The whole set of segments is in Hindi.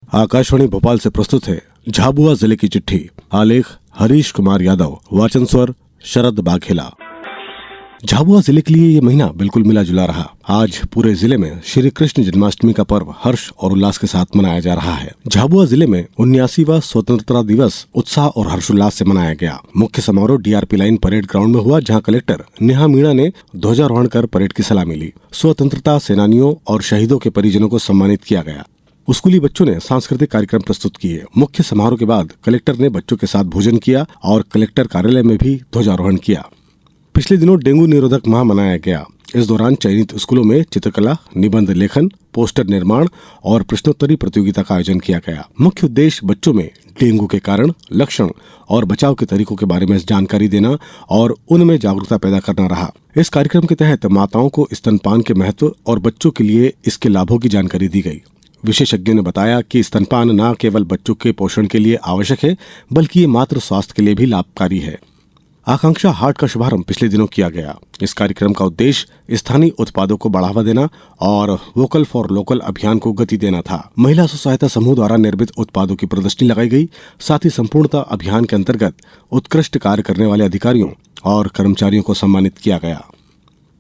आकाशवाणी भोपाल से प्रस्तुत है झाबुआ जिले की चिट्ठी। आलेख हरीश कुमार यादव, वाचन स्वर शरद बाघेला। झाबुआ जिले के लिए ये महीना बिल्कुल मिला जुला रहा। आज पूरे जिले में श्री कृष्ण जन्माष्टमी का पर्व हर्ष और उल्लास के साथ मनाया जा रहा है। झाबुआ जिले में 79वां स्वतंत्रता दिवस उत्साह और हर्षोल्लास से मनाया गया। मुख्य समारोह डीआरपी लाइन परेड ग्राउंड में हुआ, जहां कलेक्टर नेहा मीणा ने ध्वजारोहण कर परेड की सलामी ली। स्वतंत्रता सेनानियों और शहीदों के परिजनों को सम्मानित किया गया। स्कूली बच्चों ने सांस्कृतिक कार्यक्रम प्रस्तुत किए। मुख्य समारोह के बाद कलेक्टर ने बच्चों के साथ भोजन किया और कलेक्टर कार्यालय में भी ध्वजारोहण किया। पिछले दिनों डेंगू निरोधक माह मनाया गया। इस दौरान चयनित स्कूलों में चित्रकला, निबंध लेखन, पोस्टर निर्माण और प्रश्नोत्तरी प्रतियोगिता का आयोजन किया गया। मुख्य उद्देश्य बच्चों में डेंगू के कारण, लक्षण और बचाव के तरीकों के बारे में जानकारी देना और उनमें जागरूकता पैदा करना रहा। इस कार्यक्रम के तहत माताओं को स्तनपान के महत्व और बच्चों के लिए इसके लाभों की जानकारी दी गई। विशेषज्ञों ने बताया कि स्तनपान न केवल बच्चों के पोषण के लिए आवश्यक है, बल्कि ये मातृ स्वास्थ्य के लिए भी लाभकारी है। आकांक्षा हाट का शुभारंभ पिछले दिनों किया गया। इस कार्यक्रम का उद्देश्य स्थानीय उत्पादों को बढ़ावा देना और वोकल फॉर लोकल अभियान को गति देना था। महिला स्व सहायता समूह द्वारा निर्मित उत्पादों की प्रदर्शनी लगाई गई। साथ ही संपूर्णता अभियान के अंतर्गत उत्कृष्ट कार्य करने वाले अधिकारियों और कर्मचारियों को सम्मानित किया गया।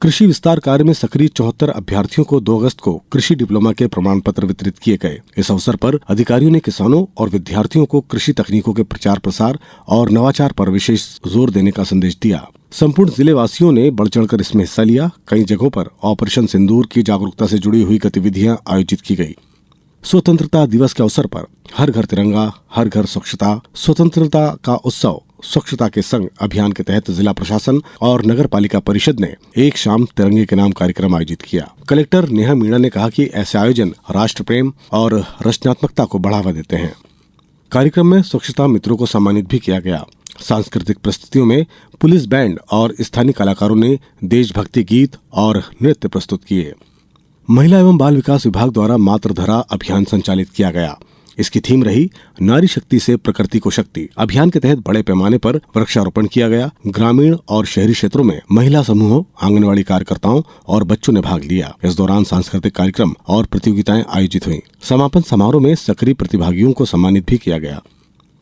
कृषि विस्तार कार्य में सक्रिय 74 अभ्यर्थियों को 2 अगस्त को कृषि डिप्लोमा के प्रमाण पत्र वितरित किए गए। इस अवसर पर अधिकारियों ने किसानों और विद्यार्थियों को कृषि तकनीकों के प्रचार प्रसार और नवाचार पर विशेष जोर देने का संदेश दिया। संपूर्ण जिले वासियों ने बढ़ चढ़कर इसमें हिस्सा लिया। कई जगहों पर ऑपरेशन सिंदूर की जागरूकता से जुड़ी हुई गतिविधियां आयोजित की गई। स्वतंत्रता दिवस के अवसर पर हर घर तिरंगा, हर घर स्वच्छता, स्वतंत्रता का उत्सव स्वच्छता के संग अभियान के तहत जिला प्रशासन और नगर पालिका परिषद ने एक शाम तिरंगे के नाम कार्यक्रम आयोजित किया। कलेक्टर नेहा मीणा ने कहा कि ऐसे आयोजन राष्ट्र प्रेम और रचनात्मकता को बढ़ावा देते हैं। कार्यक्रम में स्वच्छता मित्रों को सम्मानित भी किया गया। सांस्कृतिक प्रस्तुतियों में पुलिस बैंड और स्थानीय कलाकारों ने देशभक्ति गीत और नृत्य प्रस्तुत किए। महिला एवं बाल विकास विभाग द्वारा मातृधरा अभियान संचालित किया गया। इसकी थीम रही नारी शक्ति से प्रकृति को शक्ति। अभियान के तहत बड़े पैमाने पर वृक्षारोपण किया गया। ग्रामीण और शहरी क्षेत्रों में महिला समूहों, आंगनवाड़ी कार्यकर्ताओं और बच्चों ने भाग लिया। इस दौरान सांस्कृतिक कार्यक्रम और प्रतियोगिताएं आयोजित हुई। समापन समारोह में सक्रिय प्रतिभागियों को सम्मानित भी किया गया।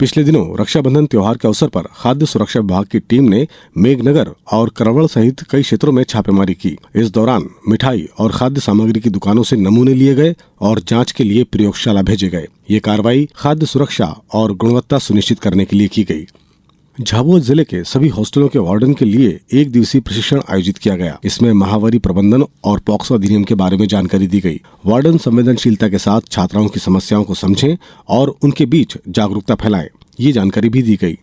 पिछले दिनों रक्षाबंधन त्योहार के अवसर पर खाद्य सुरक्षा विभाग की टीम ने मेघनगर और करवल सहित कई क्षेत्रों में छापेमारी की। इस दौरान मिठाई और खाद्य सामग्री की दुकानों से नमूने लिए गए और जांच के लिए प्रयोगशाला भेजे गए। ये कार्रवाई खाद्य सुरक्षा और गुणवत्ता सुनिश्चित करने के लिए की गई। झाबुआ जिले के सभी हॉस्टलों के वार्डन के लिए 1 दिवसीय प्रशिक्षण आयोजित किया गया। इसमें महामारी प्रबंधन और पॉक्सो अधिनियम के बारे में जानकारी दी गई। वार्डन संवेदनशीलता के साथ छात्राओं की समस्याओं को समझें और उनके बीच जागरूकता फैलाएं, ये जानकारी भी दी गई।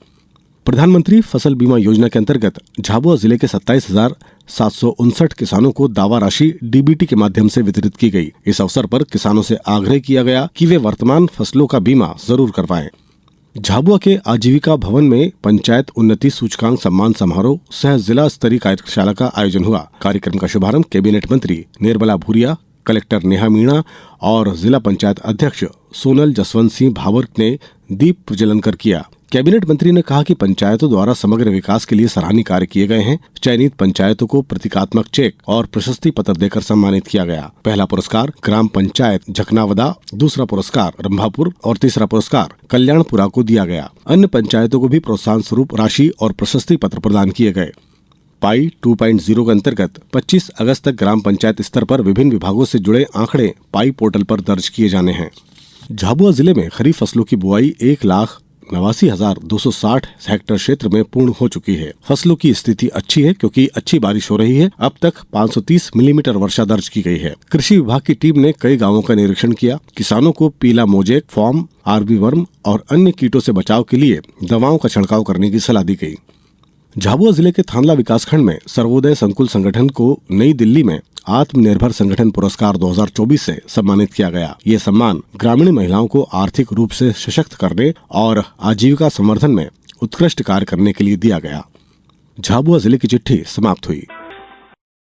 प्रधानमंत्री फसल बीमा योजना के अंतर्गत झाबुआ जिले के 27,759 किसानों को दावा राशि डीबीटी के माध्यम से वितरित की गई। इस अवसर पर किसानों से आग्रह किया गया कि वे वर्तमान फसलों का बीमा जरूर करवाएं। झाबुआ के आजीविका भवन में पंचायत उन्नति सूचकांक सम्मान समारोह सह जिला स्तरीय कार्यशाला का आयोजन हुआ। कार्यक्रम का शुभारंभ कैबिनेट मंत्री निर्मला भूरिया, कलेक्टर नेहा मीणा और जिला पंचायत अध्यक्ष सोनल जसवंत सिंह भावर ने दीप प्रज्वलन कर किया। कैबिनेट मंत्री ने कहा कि पंचायतों द्वारा समग्र विकास के लिए सराहनीय कार्य किए गए हैं। चयनित पंचायतों को प्रतीकात्मक चेक और प्रशस्ति पत्र देकर सम्मानित किया गया। पहला पुरस्कार ग्राम पंचायत झकनावदा, दूसरा पुरस्कार रंभापुर और तीसरा पुरस्कार कल्याणपुरा को दिया गया। अन्य पंचायतों को भी प्रोत्साहन स्वरूप राशि और प्रशस्ति पत्र प्रदान किए गए। पाई 2.0 के अंतर्गत 25 अगस्त तक ग्राम पंचायत स्तर पर विभिन्न विभागों से जुड़े आंकड़े पाई पोर्टल पर दर्ज किए जाने हैं। झाबुआ जिले में खरीफ फसलों की बुआई 1,89,260 हेक्टेयर क्षेत्र में पूर्ण हो चुकी है। फसलों की स्थिति अच्छी है क्योंकि अच्छी बारिश हो रही है। अब तक 530 मिलीमीटर वर्षा दर्ज की गई है। कृषि विभाग की टीम ने कई गांवों का निरीक्षण किया। किसानों को पीला मोजेक, फॉर्म, आरबी वर्म और अन्य कीटों से बचाव के लिए दवाओं का छिड़काव करने की सलाह दी गई। झाबुआ जिले के थानला विकासखंड में सर्वोदय संकुल संगठन को नई दिल्ली में आत्मनिर्भर संगठन पुरस्कार 2024 से सम्मानित किया गया। ये सम्मान ग्रामीण महिलाओं को आर्थिक रूप से सशक्त करने और आजीविका संवर्धन में उत्कृष्ट कार्य करने के लिए दिया गया। झाबुआ जिले की चिट्ठी समाप्त हुई।